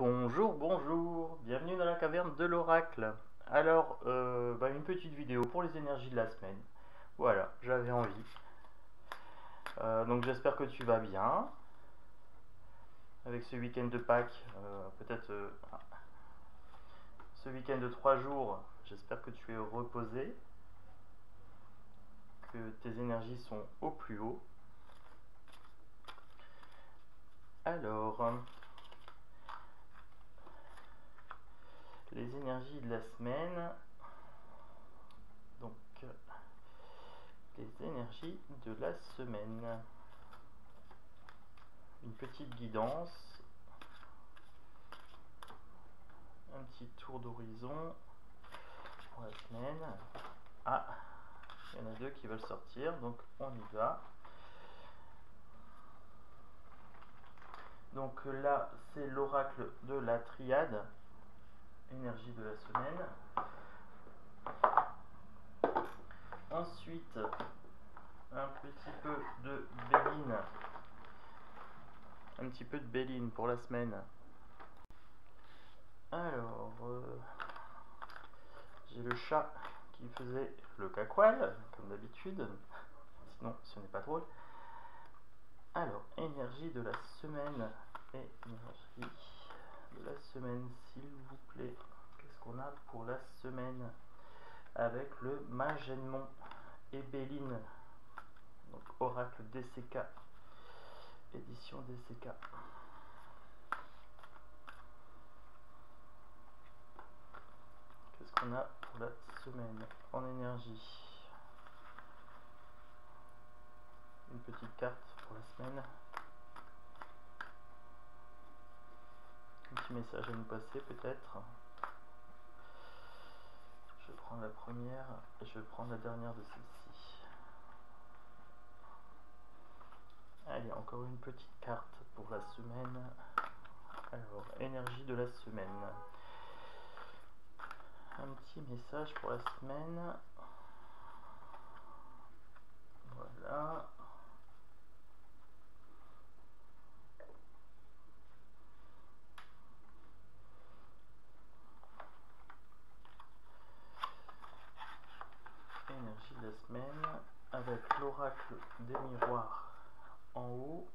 Bonjour, bonjour, bienvenue dans la caverne de l'oracle. Alors, une petite vidéo pour les énergies de la semaine. Voilà, j'avais envie. Donc j'espère que tu vas bien. Avec ce week-end de Pâques, peut-être ce week-end de 3 jours, j'espère que tu es reposé. Que tes énergies sont au plus haut. Alors, les énergies de la semaine. Donc, les énergies de la semaine. Une petite guidance. Un petit tour d'horizon pour la semaine. Ah, il y en a deux qui veulent sortir, donc on y va. Donc là, c'est l'oracle de la triade. Énergie de la semaine. Ensuite, un petit peu de Béline. Un petit peu de Béline pour la semaine. Alors, j'ai le chat qui faisait le cacoual, comme d'habitude. Sinon, ce n'est pas drôle. Alors, énergie de la semaine. Énergie de la semaine, s'il vous plaît. Qu'est-ce qu'on a pour la semaine? Avec le Magenmon et Béline. Donc, oracle DCK. Édition DCK. Qu'est-ce qu'on a pour la semaine en énergie? Une petite carte pour la semaine. Un petit message à nous passer peut-être. Je prends la première et je vais prendre la dernière de celle-ci. Allez, encore une petite carte pour la semaine. Alors, énergie de la semaine. Un petit message pour la semaine. Voilà. Énergie de la semaine avec l'oracle des miroirs en haut.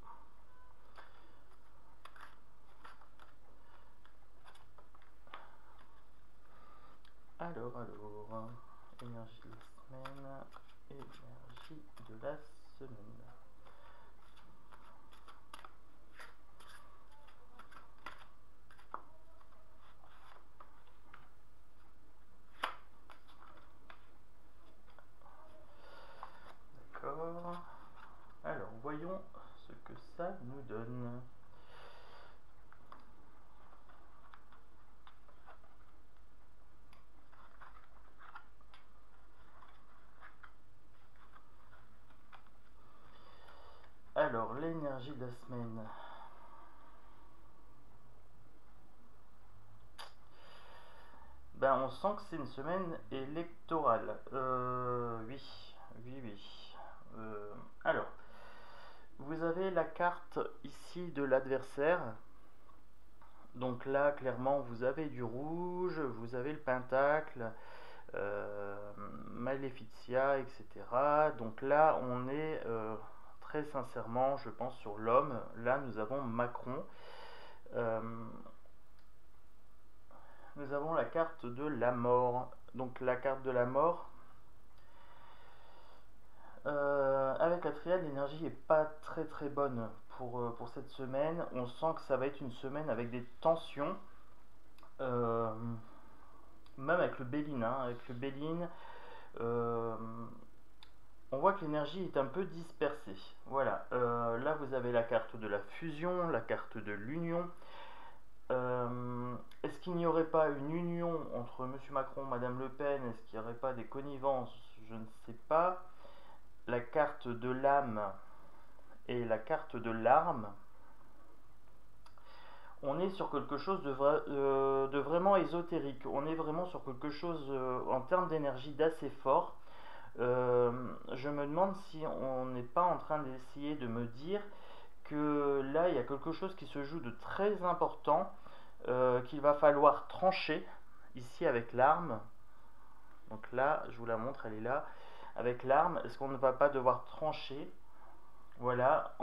Alors, énergie de la semaine, énergie de la semaine. D'accord. Alors, voyons ce que ça nous donne. Alors, l'énergie de la semaine. On sent que c'est une semaine électorale. Oui. Alors, vous avez la carte ici de l'adversaire. Donc là, clairement, vous avez du rouge, vous avez le pentacle, Maleficia, etc. Donc là, on est très sincèrement, je pense, sur l'homme. Là, nous avons Macron. Nous avons la carte de la mort. Donc la carte de la mort. Avec la triade, l'énergie n'est pas très bonne pour cette semaine. On sent que ça va être une semaine avec des tensions. Même avec le Béline. Avec le Béline, on voit que l'énergie est un peu dispersée. Voilà. Là, vous avez la carte de la fusion, la carte de l'union. Est-ce qu'il n'y aurait pas une union entre M. Macron et Mme Le Pen? Est-ce qu'il n'y aurait pas des connivences? Je ne sais pas. La carte de l'âme et la carte de l'arme. On est sur quelque chose de vraiment ésotérique. On est vraiment sur quelque chose en termes d'énergie d'assez fort. Je me demande si on n'est pas en train d'essayer de me dire que là, il y a quelque chose qui se joue de très important qu'il va falloir trancher ici avec l'arme. Donc là, je vous la montre, elle est là. Avec l'arme, est-ce qu'on ne va pas devoir trancher? Voilà,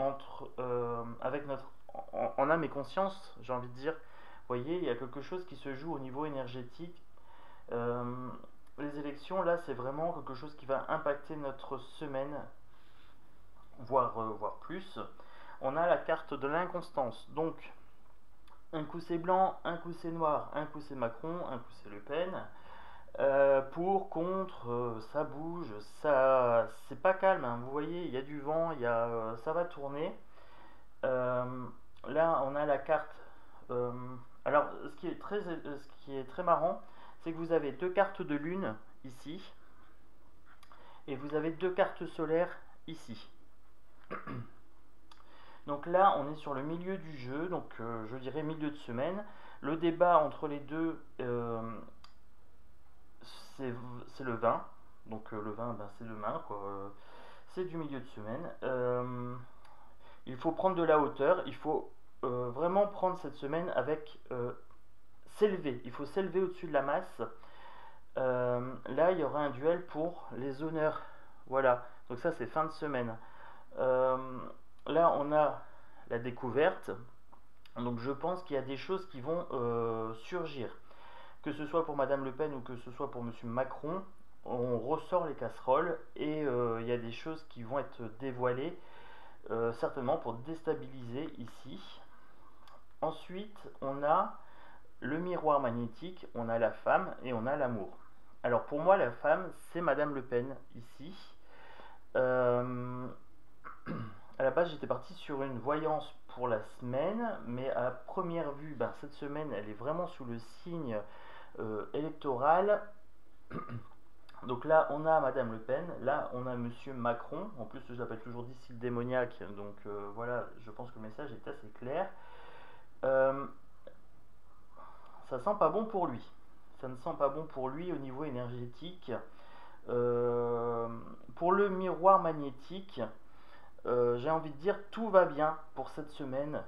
avec notre en âme et conscience, j'ai envie de dire. Vous voyez, il y a quelque chose qui se joue au niveau énergétique. Les élections, là, c'est vraiment quelque chose qui va impacter notre semaine, voire plus. On a la carte de l'inconstance. Donc, un coup c'est blanc, un coup c'est noir, un coup c'est Macron, un coup c'est Le Pen. Pour, contre, ça bouge, ça, c'est pas calme, hein. Vous voyez, il y a du vent, ça va tourner. Là, on a la carte. Alors, ce qui est très marrant, c'est que vous avez deux cartes de lune ici, et vous avez deux cartes solaires ici. Donc là, on est sur le milieu du jeu, donc je dirais milieu de semaine. Le débat entre les deux, c'est le 20. Donc le 20, ben, c'est demain, quoi. C'est du milieu de semaine. Il faut prendre de la hauteur, il faut vraiment prendre cette semaine avec s'élever. Il faut s'élever au-dessus de la masse. Là, il y aura un duel pour les honneurs. Voilà, donc ça c'est fin de semaine. Là, on a la découverte. Donc je pense qu'il y a des choses qui vont surgir. Que ce soit pour Madame Le Pen ou que ce soit pour Monsieur Macron, on ressort les casseroles et il y a des choses qui vont être dévoilées, certainement pour déstabiliser ici. Ensuite, on a le miroir magnétique, on a la femme et on a l'amour. Alors pour moi, la femme, c'est Madame Le Pen ici. À la base, j'étais parti sur une voyance pour la semaine, mais à première vue, ben, cette semaine, elle est vraiment sous le signe électoral. Donc là, on a Madame Le Pen, là, on a Monsieur Macron. En plus, je l'appelle toujours d'ici le démoniaque, donc voilà, je pense que le message est assez clair. Ça sent pas bon pour lui. Ça ne sent pas bon pour lui au niveau énergétique. Pour le miroir magnétique, j'ai envie de dire tout va bien pour cette semaine.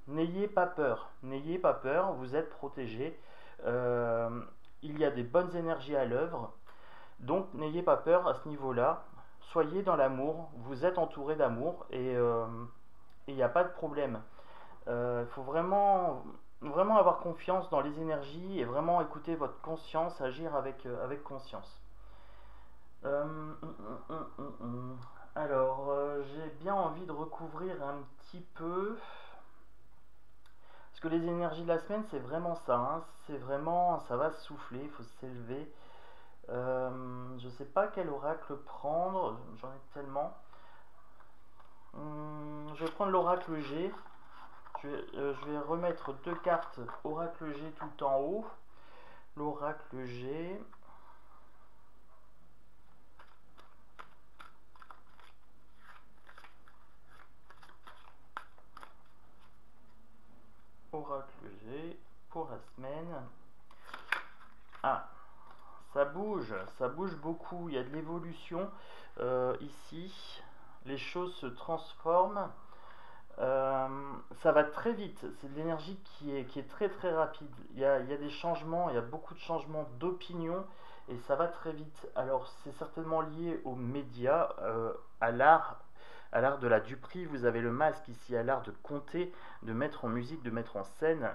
N'ayez pas peur, n'ayez pas peur, vous êtes protégés. Il y a des bonnes énergies à l'œuvre, donc n'ayez pas peur à ce niveau-là. Soyez dans l'amour, vous êtes entouré d'amour et il n'y a pas de problème. Il faut vraiment avoir confiance dans les énergies et vraiment écouter votre conscience, agir avec conscience. Alors, j'ai bien envie de recouvrir un petit peu. Parce que les énergies de la semaine, c'est vraiment ça. Hein. C'est vraiment, ça va souffler, il faut s'élever. Je sais pas quel oracle prendre, j'en ai tellement. Je vais prendre l'oracle G. Je vais remettre deux cartes oracle G tout en haut. L'oracle G. Oracle G pour la semaine. Ah, ça bouge beaucoup. Il y a de l'évolution ici. Les choses se transforment. Ça va très vite. C'est de l'énergie qui est très très rapide. Il y a des changements, il y a beaucoup de changements d'opinion et ça va très vite. Alors c'est certainement lié aux médias, à l'art de la duperie. Vous avez le masque ici, à l'art de compter, de mettre en musique, de mettre en scène.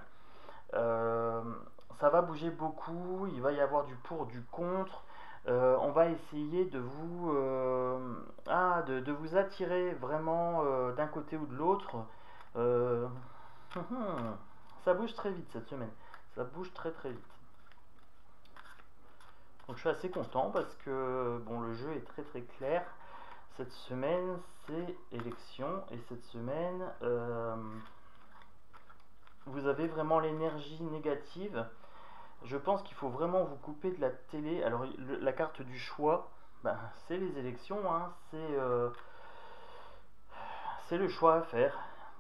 Ça va bouger beaucoup. Il va y avoir du pour, du contre. On va essayer de vous de vous attirer vraiment d'un côté ou de l'autre. Ça bouge très vite cette semaine, ça bouge très très vite. Donc je suis assez content parce que bon, le jeu est très très clair. Cette semaine c'est élection et cette semaine vous avez vraiment l'énergie négative. Je pense qu'il faut vraiment vous couper de la télé. Alors la carte du choix, ben, c'est les élections, hein, c'est le choix à faire.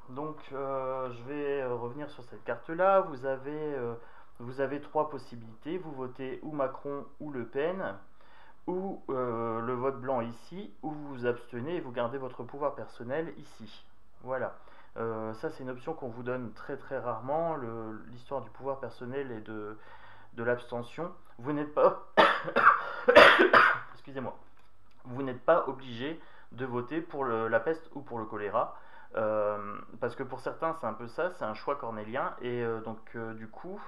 Donc je vais revenir sur cette carte là. Vous avez trois possibilités. Vous votez ou Macron ou Le Pen, ou le vote blanc ici, ou vous vous abstenez et vous gardez votre pouvoir personnel ici. Voilà. Ça, c'est une option qu'on vous donne très très rarement, l'histoire du pouvoir personnel et de l'abstention. Vous n'êtes pas... Excusez-moi. Vous n'êtes pas obligé de voter pour la peste ou pour le choléra. Parce que pour certains, c'est un peu ça, c'est un choix cornélien. Et donc, du coup,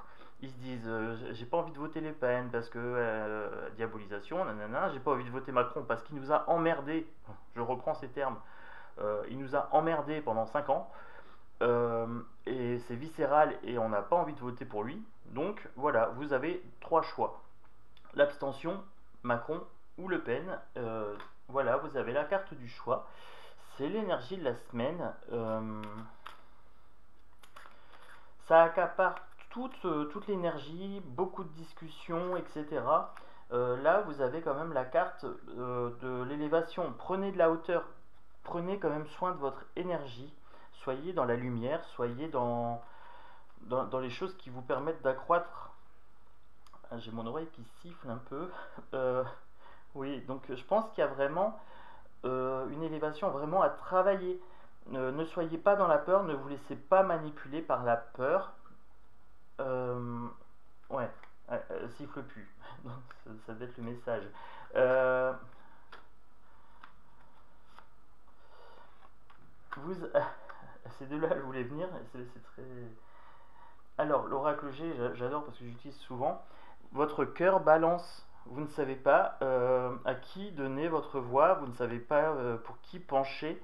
ils se disent j'ai pas envie de voter Le Pen parce que diabolisation, nanana. J'ai pas envie de voter Macron parce qu'il nous a emmerdés. Je reprends ces termes. Il nous a emmerdés pendant 5 ans. Et c'est viscéral et on n'a pas envie de voter pour lui. Donc voilà, vous avez 3 choix. L'abstention, Macron ou Le Pen. Voilà, vous avez la carte du choix. C'est l'énergie de la semaine. Ça accapare toute l'énergie, beaucoup de discussions, etc. Là, vous avez quand même la carte de l'élévation. Prenez de la hauteur. Prenez quand même soin de votre énergie. Soyez dans la lumière, soyez dans les choses qui vous permettent d'accroître. J'ai mon oreille qui siffle un peu. Oui, donc je pense qu'il y a vraiment une élévation vraiment à travailler. Ne soyez pas dans la peur, ne vous laissez pas manipuler par la peur. Ouais, siffle plus. Donc, ça doit être le message. Ces deux-là, je voulais venir. C'est très. Alors, l'oracle G, j'adore parce que j'utilise souvent. Votre cœur balance. Vous ne savez pas à qui donner votre voix, vous ne savez pas pour qui pencher.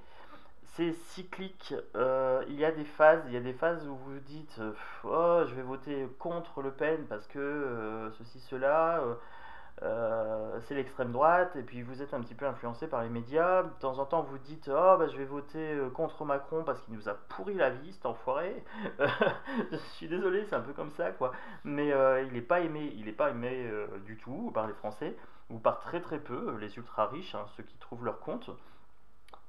C'est cyclique. Il y a des phases où vous vous dites oh, je vais voter contre Le Pen parce que ceci, cela. C'est l'extrême droite, et puis vous êtes un petit peu influencé par les médias. De temps en temps, vous dites oh, bah, je vais voter contre Macron parce qu'il nous a pourri la vie, cet enfoiré. Je suis désolé, c'est un peu comme ça, quoi. Mais il n'est pas aimé, du tout par les Français, ou par très très peu, les ultra riches, hein, ceux qui trouvent leur compte.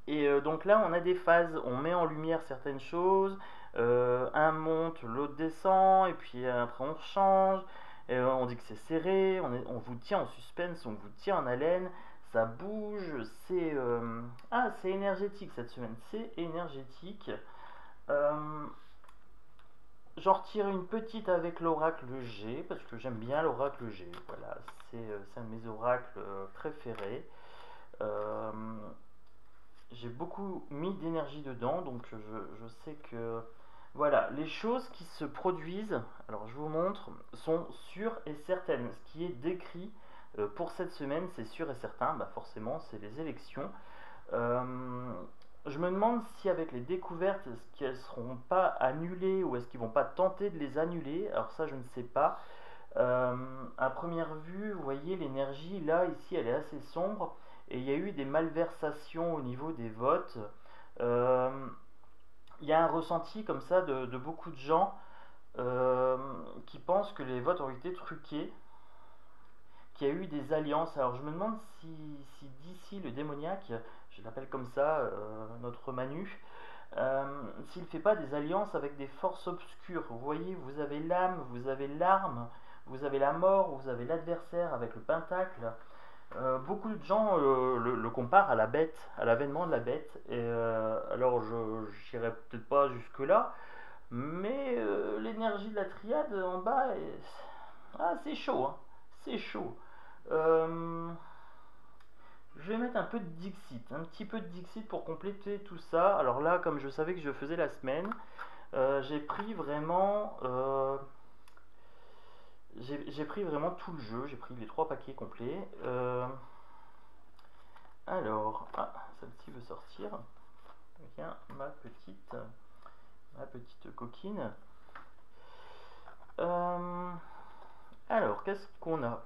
Et donc là, on a des phases, on met en lumière certaines choses, un monte, l'autre descend, et puis après on change. On dit que c'est serré, on vous tient en suspense, on vous tient en haleine, ça bouge, c'est énergétique cette semaine, c'est énergétique. J'en retire une petite avec l'oracle G, parce que j'aime bien l'oracle G, voilà, c'est un de mes oracles préférés. J'ai beaucoup mis d'énergie dedans, donc je sais que... Voilà, les choses qui se produisent, alors je vous montre, sont sûres et certaines. Ce qui est décrit pour cette semaine, c'est sûr et certain, bah forcément, c'est les élections. Je me demande si avec les découvertes, est-ce qu'elles ne seront pas annulées ou est-ce qu'ils vont pas tenter de les annuler. Alors ça, je ne sais pas. À première vue, vous voyez, l'énergie, là, ici, elle est assez sombre. Et il y a eu des malversations au niveau des votes. Il y a un ressenti comme ça de beaucoup de gens qui pensent que les votes ont été truqués, qu'il y a eu des alliances. Alors je me demande si d'ici le démoniaque, je l'appelle comme ça, notre Manu, s'il ne fait pas des alliances avec des forces obscures. Vous voyez, vous avez l'âme, vous avez l'arme, vous avez la mort, vous avez l'adversaire avec le pentacle. Beaucoup de gens le comparent à la bête, à l'avènement de la bête. Et alors, je n'irai peut-être pas jusque-là, mais l'énergie de la triade en bas, c'est chaud, hein, c'est chaud. Je vais mettre un peu de Dixit, un petit peu de Dixit pour compléter tout ça. Alors là, comme je savais que je faisais la semaine, j'ai pris vraiment... J'ai pris vraiment tout le jeu, j'ai pris les 3 paquets complets. Alors, celle-ci veut sortir. Viens, ma petite coquine. Alors, qu'est-ce qu'on a?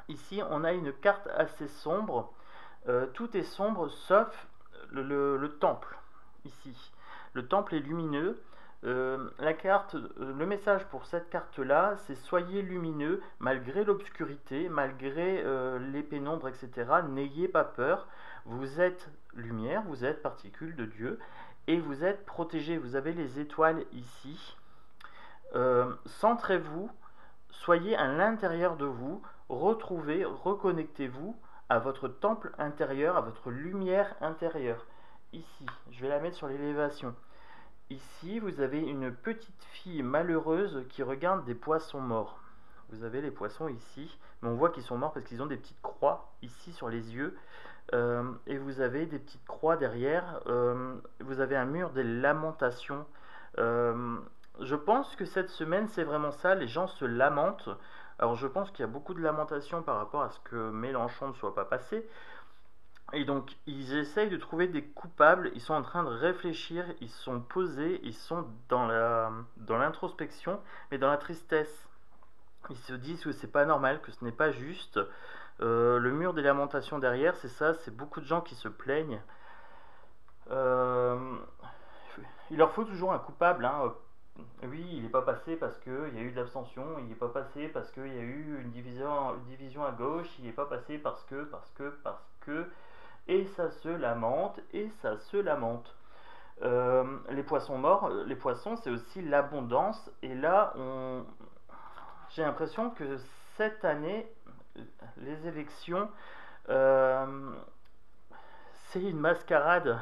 Ici, on a une carte assez sombre. Tout est sombre sauf le temple. Ici, le temple est lumineux. La carte, le message pour cette carte là, c'est soyez lumineux malgré l'obscurité, malgré les pénombres, etc. N'ayez pas peur, vous êtes lumière, vous êtes particule de Dieu et vous êtes protégé. Vous avez les étoiles ici. Centrez-vous, soyez à l'intérieur de vous, retrouvez, reconnectez-vous à votre temple intérieur, à votre lumière intérieure. Ici, je vais la mettre sur l'élévation. ici, vous avez une petite fille malheureuse qui regarde des poissons morts. Vous avez les poissons ici, mais on voit qu'ils sont morts parce qu'ils ont des petites croix ici sur les yeux. Et vous avez des petites croix derrière. Vous avez un mur des lamentations. Je pense que cette semaine, c'est vraiment ça. Les gens se lamentent. Alors, je pense qu'il y a beaucoup de lamentations par rapport à ce que Mélenchon ne soit pas passé. Et donc, ils essayent de trouver des coupables. Ils sont en train de réfléchir. Ils sont posés. Ils sont dans l'introspection, mais dans la tristesse. Ils se disent que c'est pas normal, que ce n'est pas juste. Le mur des lamentations derrière, c'est ça, c'est beaucoup de gens qui se plaignent. Il leur faut toujours un coupable, hein. Oui, il n'est pas passé parce qu'il y a eu de l'abstention, il n'est pas passé parce qu'il y a eu une division à gauche, il n'est pas passé parce que, et ça se lamente, et ça se lamente. Les poissons morts, les poissons, c'est aussi l'abondance, et là, j'ai l'impression que cette année, les élections, c'est une mascarade.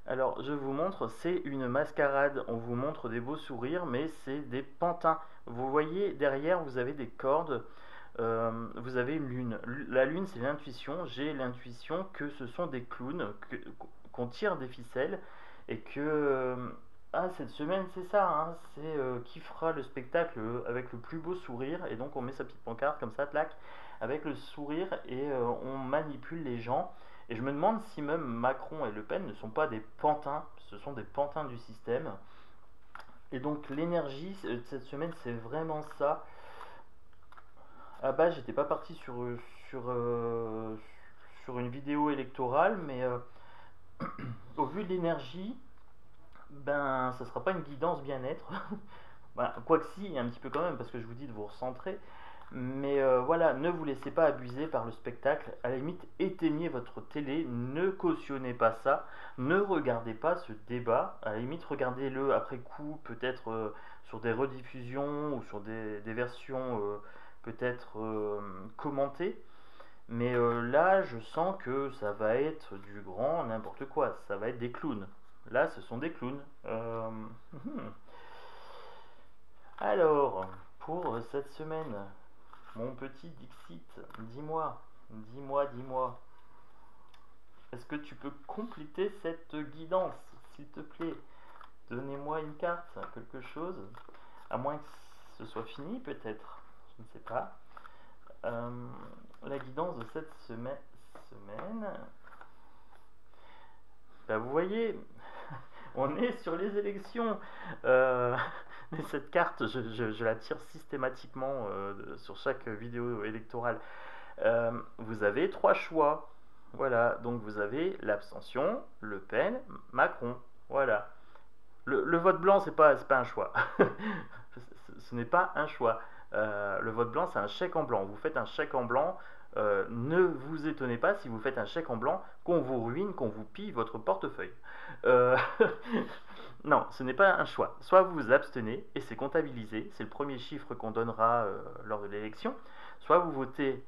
Alors, je vous montre, c'est une mascarade. On vous montre des beaux sourires, mais c'est des pantins. Vous voyez, derrière, vous avez des cordes. Vous avez une lune. La lune, c'est l'intuition. J'ai l'intuition que ce sont des clowns, qu'on tire des ficelles, et que... cette semaine, c'est ça, hein, c'est qui fera le spectacle avec le plus beau sourire, et donc on met sa petite pancarte comme ça, clac, avec le sourire, et on manipule les gens. Et je me demande si même Macron et Le Pen ne sont pas des pantins, ce sont des pantins du système. Et donc l'énergie de cette semaine, c'est vraiment ça. Ah bah, j'étais pas parti sur une vidéo électorale, mais au vu de l'énergie, ben ça sera pas une guidance bien-être. Voilà, quoique si, un petit peu quand même, parce que je vous dis de vous recentrer. Mais voilà, ne vous laissez pas abuser par le spectacle. À la limite, éteignez votre télé, ne cautionnez pas ça, ne regardez pas ce débat. À la limite, regardez-le après coup, peut-être sur des rediffusions ou sur des versions peut-être commentées. Mais là, je sens que ça va être du grand n'importe quoi. Ça va être des clowns. Là, ce sont des clowns. Alors, pour cette semaine, mon petit Dixit, dis-moi. Est-ce que tu peux compléter cette guidance, s'il te plaît? Donnez-moi une carte, quelque chose. À moins que ce soit fini, peut-être. Je ne sais pas. La guidance de cette semaine. Bah, vous voyez, on est sur les élections. Mais cette carte, je la tire systématiquement sur chaque vidéo électorale. Vous avez 3 choix. Voilà, donc vous avez l'abstention, Le Pen, Macron. Voilà. Le vote blanc, c'est pas un choix. Ce n'est pas un choix. Le vote blanc, c'est un chèque en blanc. Vous faites un chèque en blanc. Ne vous étonnez pas si vous faites un chèque en blanc, qu'on vous ruine, qu'on vous pille votre portefeuille. Non, ce n'est pas un choix. Soit vous vous abstenez, et c'est comptabilisé, c'est le premier chiffre qu'on donnera lors de l'élection. Soit vous votez,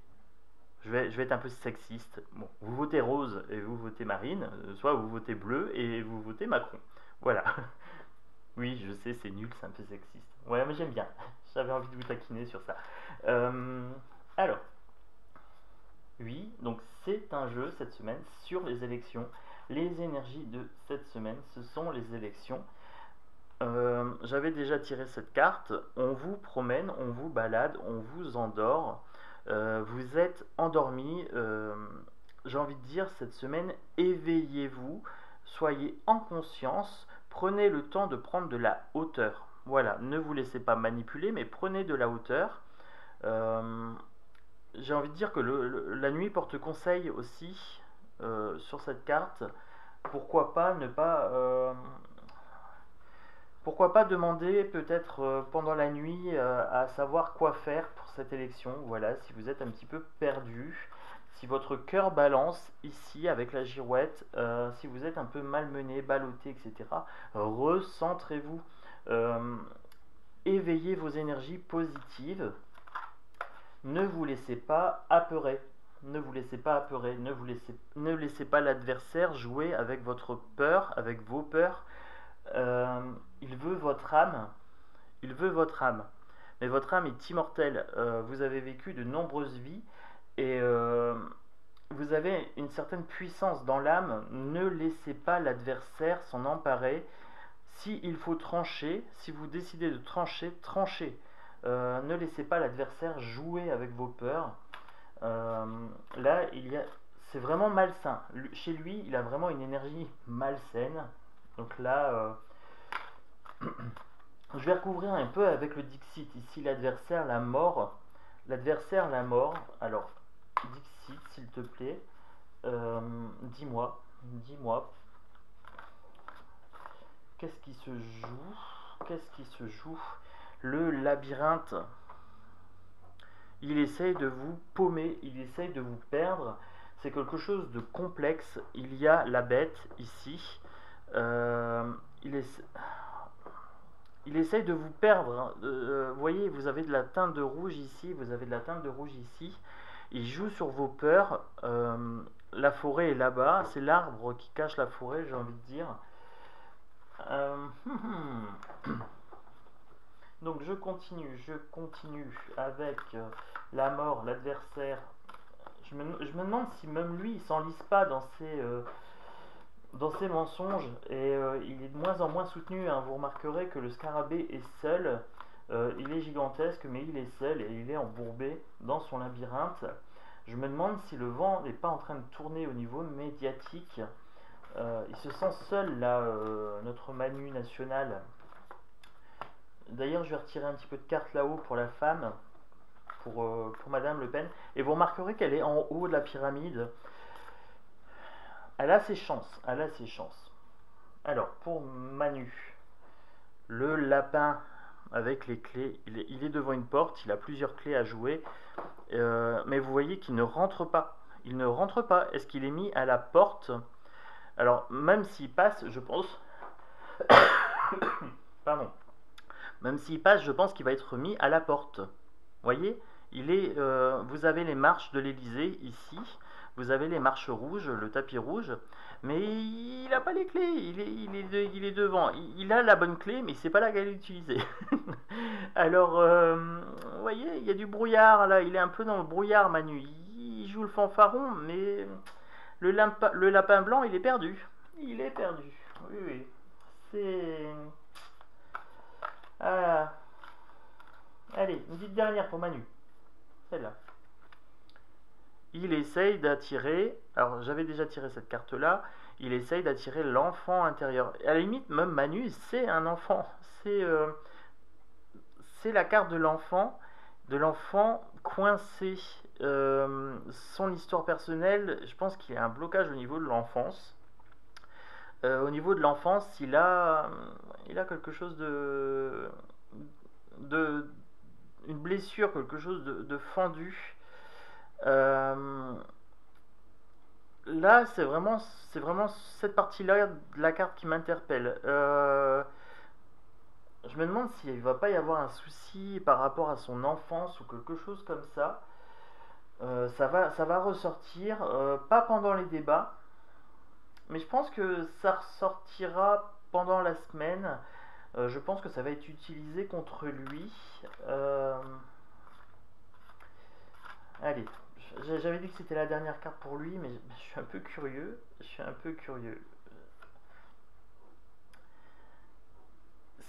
je vais être un peu sexiste, bon, vous votez rose et vous votez Marine, soit vous votez bleu et vous votez Macron. Voilà. Oui, je sais, c'est nul, c'est un peu sexiste. Ouais, mais j'aime bien. J'avais envie de vous taquiner sur ça. Alors, oui, donc c'est un jeu cette semaine sur les élections. Les énergies de cette semaine, ce sont les élections. J'avais déjà tiré cette carte. On vous promène, on vous balade, on vous endort. Vous êtes endormi. J'ai envie de dire cette semaine, éveillez-vous, soyez en conscience, prenez le temps de prendre de la hauteur. Voilà, ne vous laissez pas manipuler, mais prenez de la hauteur. J'ai envie de dire que la nuit porte conseil aussi sur cette carte. Pourquoi pas ne pas... pourquoi pas demander peut-être pendant la nuit à savoir quoi faire pour cette élection. Voilà, si vous êtes un petit peu perdu, si votre cœur balance ici avec la girouette, si vous êtes un peu malmené, ballotté, etc., recentrez-vous. Éveillez vos énergies positives. Ne vous laissez pas apeurer. Ne vous laissez pas apeurer. Ne laissez pas l'adversaire jouer avec votre peur, avec vos peurs. il veut votre âme. Il veut votre âme. Mais votre âme est immortelle. Vous avez vécu de nombreuses vies et vous avez une certaine puissance dans l'âme. Ne laissez pas l'adversaire s'en emparer. S'il faut trancher, si vous décidez de trancher, tranchez. Ne laissez pas l'adversaire jouer avec vos peurs. Là, c'est vraiment malsain. Chez lui, il a vraiment une énergie malsaine. Donc là, je vais recouvrir un peu avec le Dixit. Ici, l'adversaire, la mort. L'adversaire, la mort. Alors, Dixit, s'il te plaît. Dis-moi. Qu'est-ce qui se joue? Qu'est-ce qui se joue? Le labyrinthe. Il essaye de vous paumer, il essaye de vous perdre. C'est quelque chose de complexe. Il y a la bête ici. Il essaye de vous perdre. Vous voyez, vous avez de la teinte de rouge ici, vous avez de la teinte de rouge ici. Il joue sur vos peurs. La forêt est là-bas. C'est l'arbre qui cache la forêt, j'ai envie de dire. Donc je continue avec la mort, l'adversaire. Je me demande si même lui, il s'enlise pas dans ses mensonges. Et il est de moins en moins soutenu, hein. Vous remarquerez que le scarabée est seul. Il est gigantesque, mais il est seul et il est embourbé dans son labyrinthe. Je me demande si le vent n'est pas en train de tourner au niveau médiatique. Il se sent seul là, notre Manu national. D'ailleurs, je vais retirer un petit peu de cartes là-haut pour la femme, pour Madame Le Pen. Et vous remarquerez qu'elle est en haut de la pyramide. Elle a ses chances, Alors, pour Manu, le lapin avec les clés, il est devant une porte, il a plusieurs clés à jouer. Mais vous voyez qu'il ne rentre pas. Il ne rentre pas. Est-ce qu'il est mis à la porte? Alors, même s'il passe, je pense... Pardon. Même s'il passe, je pense qu'il va être mis à la porte. Vous voyez, vous avez les marches de l'Élysée ici. Vous avez les marches rouges, le tapis rouge. Mais il n'a pas les clés. Il est devant. Il a la bonne clé, mais il ne sait pas laquelle utiliser. Alors, vous voyez, il y a du brouillard là. Il est un peu dans le brouillard, Manu. Il joue le fanfaron, mais le lapin blanc, il est perdu. Il est perdu. Oui. C'est... Ah. Allez, une petite dernière pour Manu. Celle-là. Il essaye d'attirer... Alors, j'avais déjà tiré cette carte-là. Il essaye d'attirer l'enfant intérieur. À la limite, même Manu, c'est un enfant. C'est la carte de l'enfant coincé. Son histoire personnelle, je pense qu'il y a un blocage au niveau de l'enfance. Au niveau de l'enfance, il a quelque chose une blessure, quelque chose de fendu. Là, c'est vraiment cette partie-là de la carte qui m'interpelle. Je me demande s'il va pas y avoir un souci par rapport à son enfance ou quelque chose comme ça. Ça va ressortir, pas pendant les débats. Mais je pense que ça ressortira pendant la semaine. Je pense que ça va être utilisé contre lui. Allez, j'avais dit que c'était la dernière carte pour lui, mais je suis un peu curieux.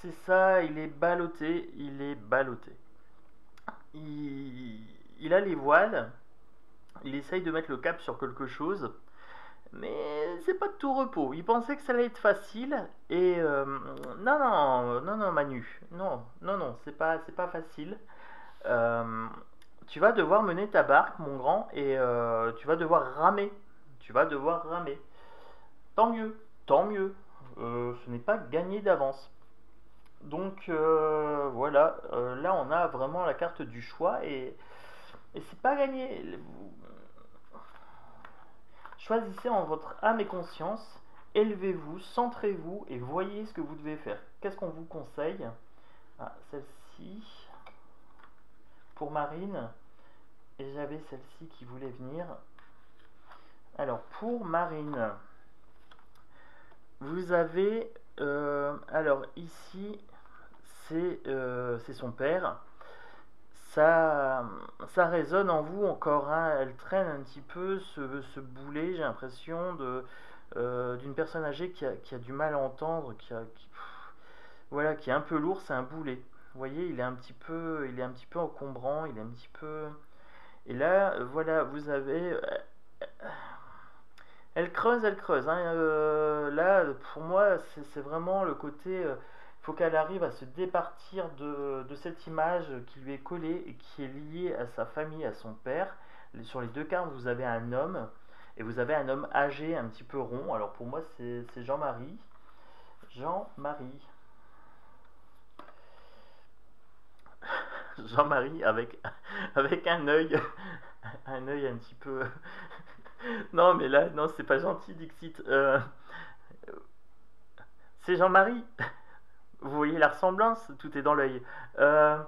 C'est ça, il est ballotté. Il a les voiles. Il essaye de mettre le cap sur quelque chose. Mais c'est pas de tout repos. Il pensait que ça allait être facile. Et non, Manu. Non, c'est pas facile. Tu vas devoir mener ta barque, mon grand, et tu vas devoir ramer. Tant mieux. Ce n'est pas gagné d'avance. Donc voilà. Là, on a vraiment la carte du choix et c'est pas gagné. Choisissez en votre âme et conscience, élevez-vous, centrez-vous et voyez ce que vous devez faire. Qu'est-ce qu'on vous conseille? Celle-ci, pour Marine, et j'avais celle-ci qui voulait venir. Alors, pour Marine, vous avez Alors ici, c'est son père. Ça résonne en vous encore, hein. Elle traîne un petit peu ce boulet, j'ai l'impression, d'une personne âgée qui a du mal à entendre, voilà, qui est un peu lourd, c'est un boulet. Vous voyez, il est un petit peu encombrant, il est un petit peu. Et là, voilà, vous avez. Elle creuse, hein. Là, pour moi, c'est vraiment le côté. Il faut qu'elle arrive à se départir de cette image qui lui est collée et qui est liée à sa famille, à son père. Sur les deux cartes, vous avez un homme et vous avez un homme âgé, un petit peu rond. Alors pour moi, c'est Jean-Marie. Jean-Marie. Jean-Marie avec un œil, un œil un petit peu. Non, mais là, non, c'est pas gentil, Dixit. C'est Jean-Marie. Vous voyez la ressemblance, tout est dans l'œil. Ça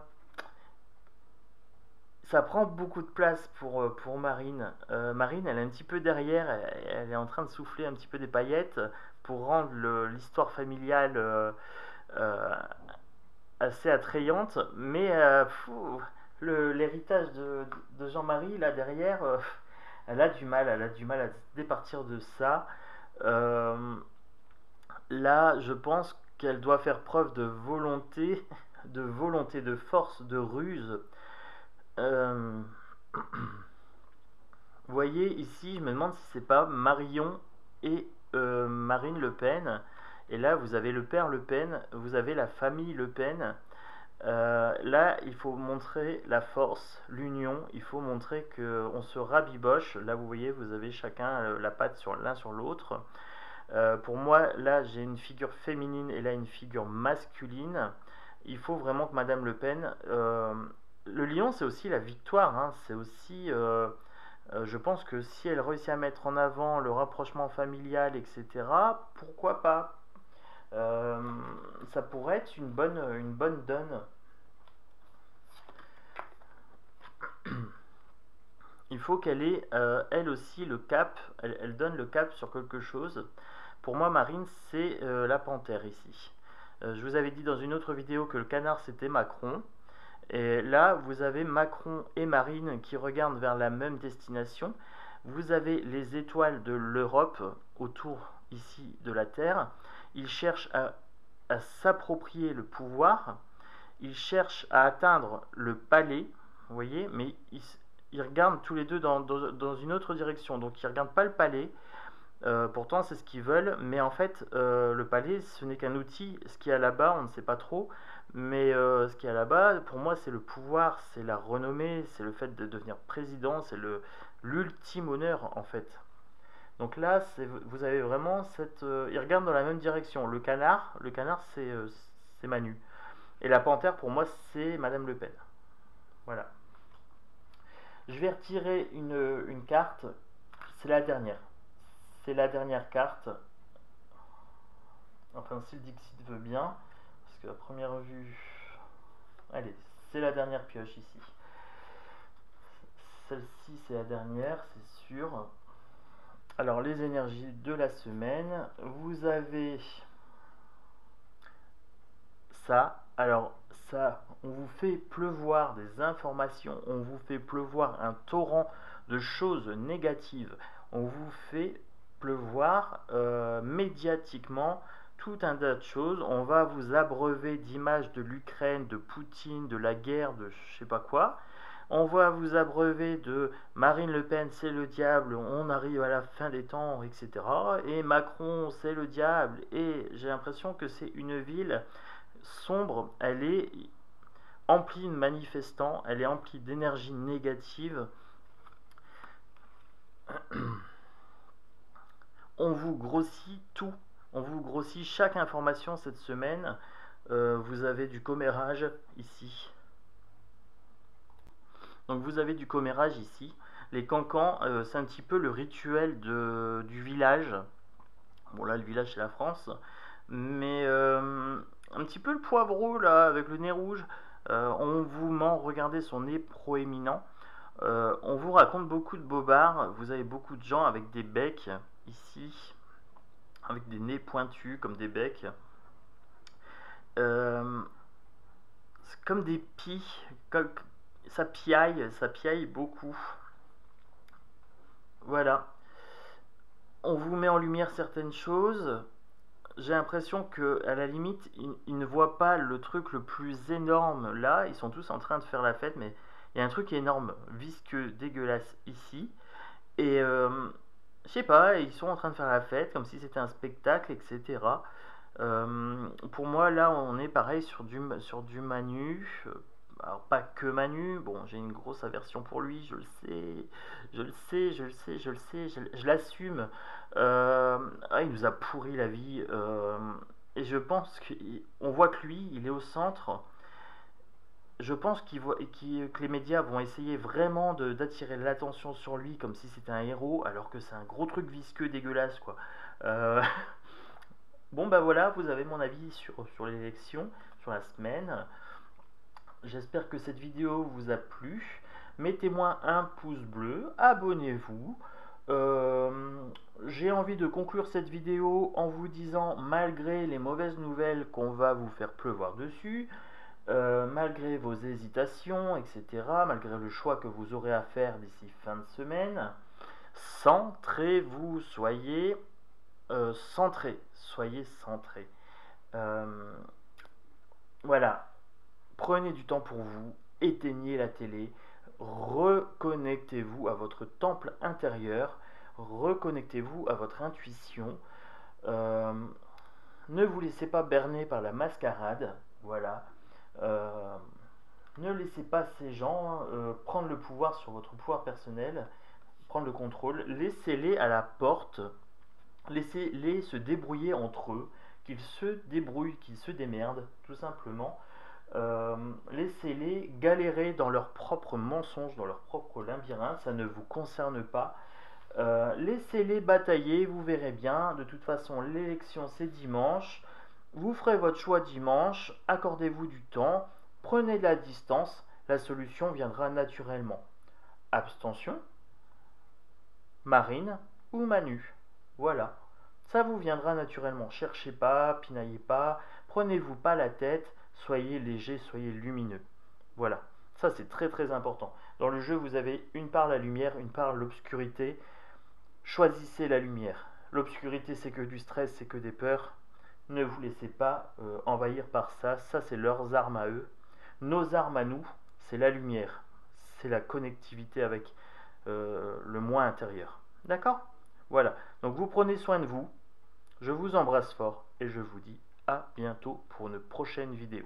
prend beaucoup de place pour Marine. Marine, elle est un petit peu derrière, elle est en train de souffler un petit peu des paillettes pour rendre l'histoire familiale assez attrayante. Mais l'héritage de Jean-Marie, là derrière, elle a du mal à se départir de ça. Là, je pense qu'elle doit faire preuve de volonté, de force, de ruse. Vous voyez ici, je me demande si c'est pas Marion et Marine Le Pen. Et là, vous avez le père Le Pen, vous avez la famille Le Pen. Là, il faut montrer la force, l'union. Il faut montrer qu'on se rabiboche. Là, vous voyez, vous avez chacun la patte sur l'un sur l'autre. Pour moi, là, j'ai une figure féminine et là, une figure masculine. Il faut vraiment que Madame Le Pen... le lion, c'est aussi la victoire, hein. C'est aussi... je pense que si elle réussit à mettre en avant le rapprochement familial, etc., pourquoi pas? Ça pourrait être une bonne donne. Il faut qu'elle ait, elle aussi, le cap. Elle donne le cap sur quelque chose. Pour moi, Marine, c'est la panthère ici. Je vous avais dit dans une autre vidéo que le canard, c'était Macron. Et là, vous avez Macron et Marine qui regardent vers la même destination. Vous avez les étoiles de l'Europe autour ici de la Terre. Ils cherchent à s'approprier le pouvoir. Ils cherchent à atteindre le palais. Vous voyez, mais ils regardent tous les deux dans une autre direction. Donc, ils ne regardent pas le palais. Pourtant, c'est ce qu'ils veulent. Mais en fait, le palais, ce n'est qu'un outil. Ce qu'il y a là-bas, on ne sait pas trop. Mais ce qu'il y a là-bas, pour moi, c'est le pouvoir, c'est la renommée, c'est le fait de devenir président, c'est l'ultime honneur, en fait. Donc là, vous avez vraiment cette... ils regardent dans la même direction. Le canard, c'est Manu. Et la panthère, pour moi, c'est Madame Le Pen. Voilà. Je vais retirer une carte. C'est la dernière. C'est la dernière carte. Enfin, si le Dixit veut bien. Parce que la première vue... Allez, c'est la dernière pioche ici. Celle-ci, c'est la dernière, c'est sûr. Alors, les énergies de la semaine. Vous avez ça. Alors, ça, on vous fait pleuvoir des informations. On vous fait pleuvoir un torrent de choses négatives. On vous fait pleuvoir médiatiquement tout un tas de choses. On va vous abreuver d'images de l'Ukraine, de Poutine, de la guerre, de je sais pas quoi. On va vous abreuver de Marine Le Pen, c'est le diable, on arrive à la fin des temps, etc. Et Macron, c'est le diable. Et j'ai l'impression que c'est une ville sombre. Elle est emplie de manifestants, elle est emplie d'énergie négative. On vous grossit tout. On vous grossit chaque information cette semaine. Vous avez du commérage ici. Donc vous avez du commérage ici. Les cancans, c'est un petit peu le rituel du village. Bon là, le village, c'est la France. Mais un petit peu le poivreau, là, avec le nez rouge. On vous ment, regardez son nez proéminent. On vous raconte beaucoup de bobards. Vous avez beaucoup de gens avec des becs ici. Avec des nez pointus comme des becs. C'est comme des pies, ça piaille beaucoup. Voilà. On vous met en lumière certaines choses. J'ai l'impression que à la limite, ils ne voient pas le truc le plus énorme là. Ils sont tous en train de faire la fête, mais il y a un truc énorme, visqueux, dégueulasse ici. Et je sais pas, ils sont en train de faire la fête comme si c'était un spectacle, etc. Pour moi, là, on est pareil sur du Manu. Alors, pas que Manu, bon, j'ai une grosse aversion pour lui, je le sais, je l'assume. Il nous a pourri la vie. Et je pense qu'on voit que lui, il est au centre. Je pense que les médias vont essayer vraiment d'attirer l'attention sur lui comme si c'était un héros, alors que c'est un gros truc visqueux dégueulasse, quoi. Euh, Bon, bah voilà, vous avez mon avis sur l'élection, sur la semaine. J'espère que cette vidéo vous a plu. Mettez-moi un pouce bleu, abonnez-vous. J'ai envie de conclure cette vidéo en vous disant, malgré les mauvaises nouvelles qu'on va vous faire pleuvoir dessus, malgré vos hésitations, etc., malgré le choix que vous aurez à faire d'ici fin de semaine, centrez-vous, soyez centré, soyez centré. Voilà, prenez du temps pour vous, éteignez la télé, reconnectez-vous à votre temple intérieur, reconnectez-vous à votre intuition. Ne vous laissez pas berner par la mascarade, voilà. Ne laissez pas ces gens prendre le pouvoir sur votre pouvoir personnel, prendre le contrôle. Laissez-les à la porte. Laissez-les se débrouiller entre eux, qu'ils se débrouillent, qu'ils se démerdent, tout simplement. Laissez-les galérer dans leurs propres mensonges, dans leur propre labyrinthe, ça ne vous concerne pas. Laissez-les batailler, vous verrez bien. De toute façon, l'élection c'est dimanche. Vous ferez votre choix dimanche, accordez-vous du temps, prenez de la distance, la solution viendra naturellement. Abstention, Marine ou Manu. Voilà, ça vous viendra naturellement. Cherchez pas, pinaillez pas, prenez-vous pas la tête, soyez léger, soyez lumineux. Voilà, ça c'est très très important. Dans le jeu, vous avez une part la lumière, une part l'obscurité. Choisissez la lumière. L'obscurité, c'est que du stress, c'est que des peurs. Ne vous laissez pas envahir par ça. Ça, c'est leurs armes à eux. Nos armes à nous, c'est la lumière. C'est la connectivité avec le moi intérieur. D'accord ? Voilà, donc vous prenez soin de vous, je vous embrasse fort et je vous dis à bientôt pour une prochaine vidéo.